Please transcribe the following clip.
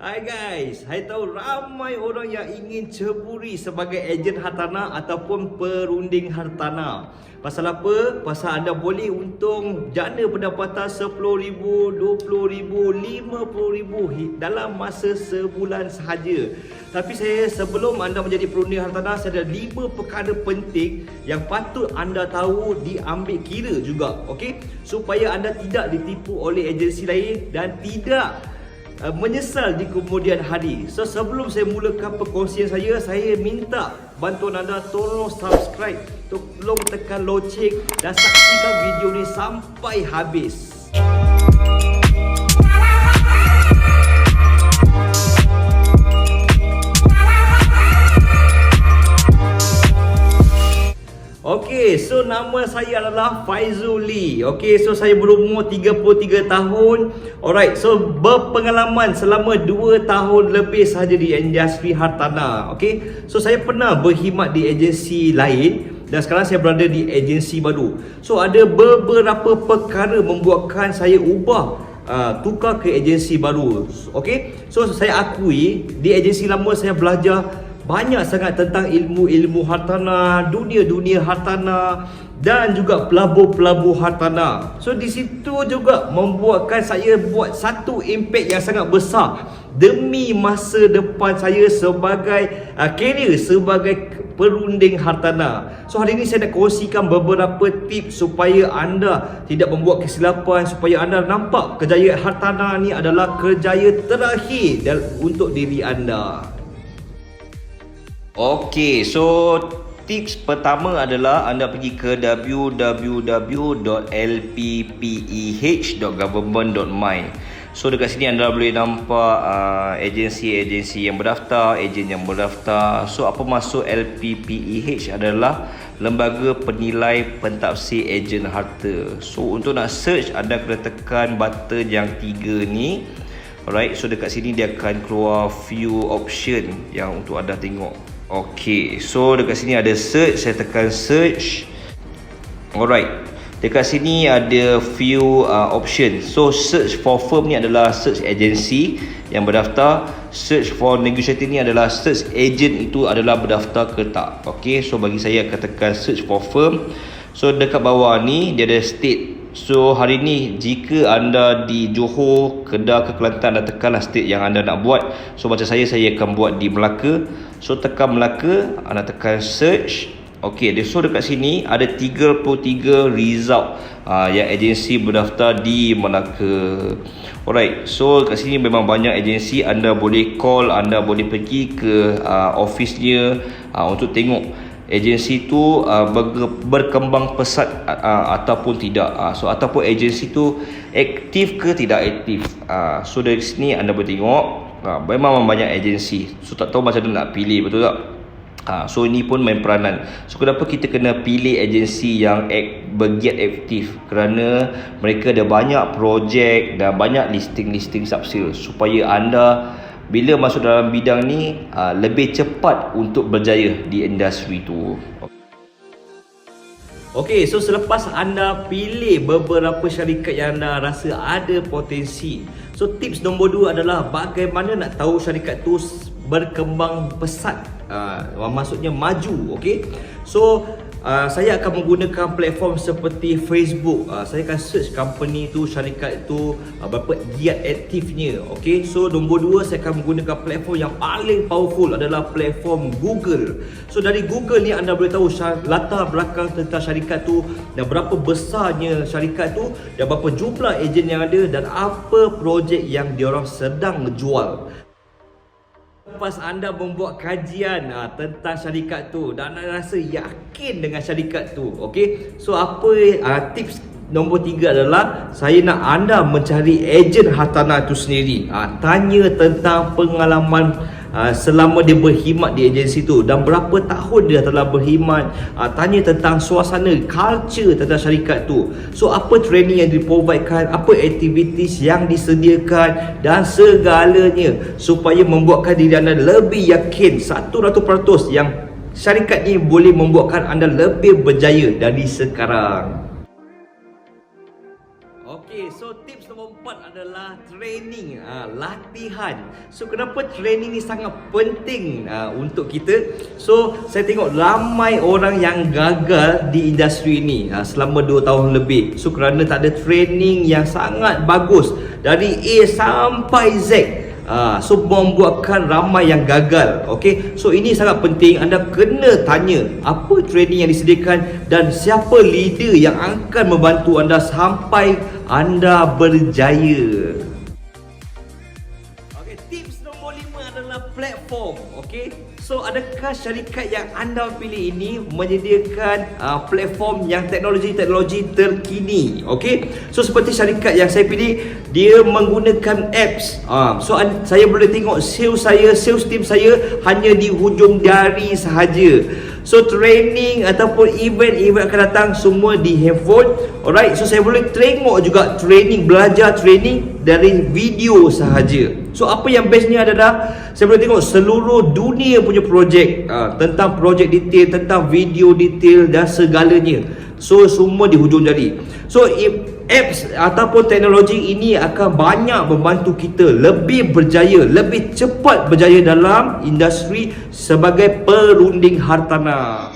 Hai guys, saya tahu ramai orang yang ingin ceburi sebagai ejen hartanah ataupun perunding hartanah. Pasal apa? Pasal anda boleh untung jana pendapatan RM10,000, RM20,000, RM50,000 dalam masa sebulan sahaja. Tapi sebelum anda menjadi perunding hartanah, saya ada 5 perkara penting yang patut anda tahu diambil kira juga, okey? Supaya anda tidak ditipu oleh agensi lain dan tidak menyesal di kemudian hari. So sebelum saya mulakan perkongsian saya minta bantuan anda tolong subscribe, tolong tekan loceng dan saksikan video ni sampai habis. Okey, so nama saya adalah Faizul Lee. Okey, so saya berumur 33 tahun. Alright, so berpengalaman selama 2 tahun lebih sahaja di industri hartanah. Okey, so saya pernah berkhidmat di agensi lain dan sekarang saya berada di agensi baru. So ada beberapa perkara membuatkan saya ubah tukar ke agensi baru. Okey, so saya akui di agensi lama saya belajar banyak sangat tentang ilmu-ilmu hartanah, dunia-dunia hartanah dan juga pelabur-pelabur hartanah. So di situ juga membuatkan saya buat satu impact yang sangat besar demi masa depan saya sebagai career sebagai perunding hartanah. So hari ini saya nak kongsikan beberapa tips supaya anda tidak membuat kesilapan, supaya anda nampak kejayaan hartanah ni adalah kejayaan terakhir untuk diri anda. Okey, so tips pertama adalah anda pergi ke www.lppeh.government.my. So dekat sini anda boleh nampak agensi-agensi yang berdaftar, ejen yang berdaftar. So apa maksud LPPEH adalah Lembaga Penilai Pentafsir Ejen Harta. So untuk nak search anda kena tekan button yang 3 ni. Alright, so dekat sini dia akan keluar few option yang untuk anda tengok. Okey, so dekat sini ada search, saya tekan search. Alright, dekat sini ada few option. So search for firm ni adalah search agency yang berdaftar. Search for negotiator ni adalah search agent itu adalah berdaftar ke tak. Okey, so bagi saya akan tekan search for firm. So dekat bawah ni dia ada state. So hari ni jika anda di Johor, Kedah ke Kelantan, anda tekanlah state yang anda nak buat. So macam saya akan buat di Melaka. So tekan Melaka, anda tekan search. Okey, so dekat sini ada 33 result yang agensi berdaftar di Melaka. Alright, so kat sini memang banyak agensi. Anda boleh call, anda boleh pergi ke office-nya untuk tengok agensi tu berkembang pesat ataupun tidak. So ataupun agensi tu aktif ke tidak aktif. So dari sini anda boleh tengok memang banyak agensi. So tak tahu macam mana nak pilih, betul tak? So ini pun main peranan. So kenapa kita kena pilih agensi yang bergiat aktif? Kerana mereka ada banyak projek dan banyak listing subsale supaya anda bila masuk dalam bidang ni lebih cepat untuk berjaya di industri tu. Okey, so selepas anda pilih beberapa syarikat yang anda rasa ada potensi, so tips nombor 2 adalah bagaimana nak tahu syarikat tu berkembang pesat, maksudnya maju. Okey, so saya akan menggunakan platform seperti Facebook. Saya akan search company tu, syarikat tu berapa giat aktifnya. Okey, so nombor 2 saya akan menggunakan platform yang paling powerful adalah platform Google. So dari Google ni anda boleh tahu latar belakang tentang syarikat tu dan berapa besarnya syarikat tu dan berapa jumlah ejen yang ada dan apa projek yang diorang sedang jual. Lepas anda membuat kajian tentang syarikat tu dan anda rasa yakin dengan syarikat tu, okey, so apa tips nombor 3 adalah saya nak anda mencari ejen hartanah itu sendiri. Tanya tentang pengalaman selama dia berkhidmat di agensi tu dan berapa tahun dia telah berkhidmat. Tanya tentang suasana, culture tentang syarikat tu. So apa training yang diprovidekan, apa activities yang disediakan dan segalanya supaya membuatkan diri anda lebih yakin 100% yang syarikat ni boleh membuatkan anda lebih berjaya dari sekarang. Okey, so tips nombor keempat adalah training, latihan. So kenapa training ni sangat penting untuk kita? So saya tengok ramai orang yang gagal di industri ni selama 2 tahun lebih. So kerana tak ada training yang sangat bagus dari A sampai Z. So membuatkan ramai yang gagal. Okay, so ini sangat penting. Anda kena tanya apa training yang disediakan dan siapa leader yang akan membantu anda sampai anda berjaya. Okay, tips nombor 5 adalah platform. Okay, so adakah syarikat yang anda pilih ini menyediakan platform yang teknologi-teknologi terkini? Okay, so seperti syarikat yang saya pilih, dia menggunakan apps. So saya boleh tengok sales team saya hanya di hujung jari sahaja. So training ataupun event akan datang semua di handphone. Alright, so saya boleh tengok juga training, belajar training dari video sahaja. So apa yang bestnya adalah saya boleh tengok seluruh dunia punya projek, tentang projek detail, tentang video detail dan segalanya. So semua di hujung jari. So apps ataupun teknologi ini akan banyak membantu kita lebih berjaya, lebih cepat berjaya dalam industri sebagai perunding hartanah.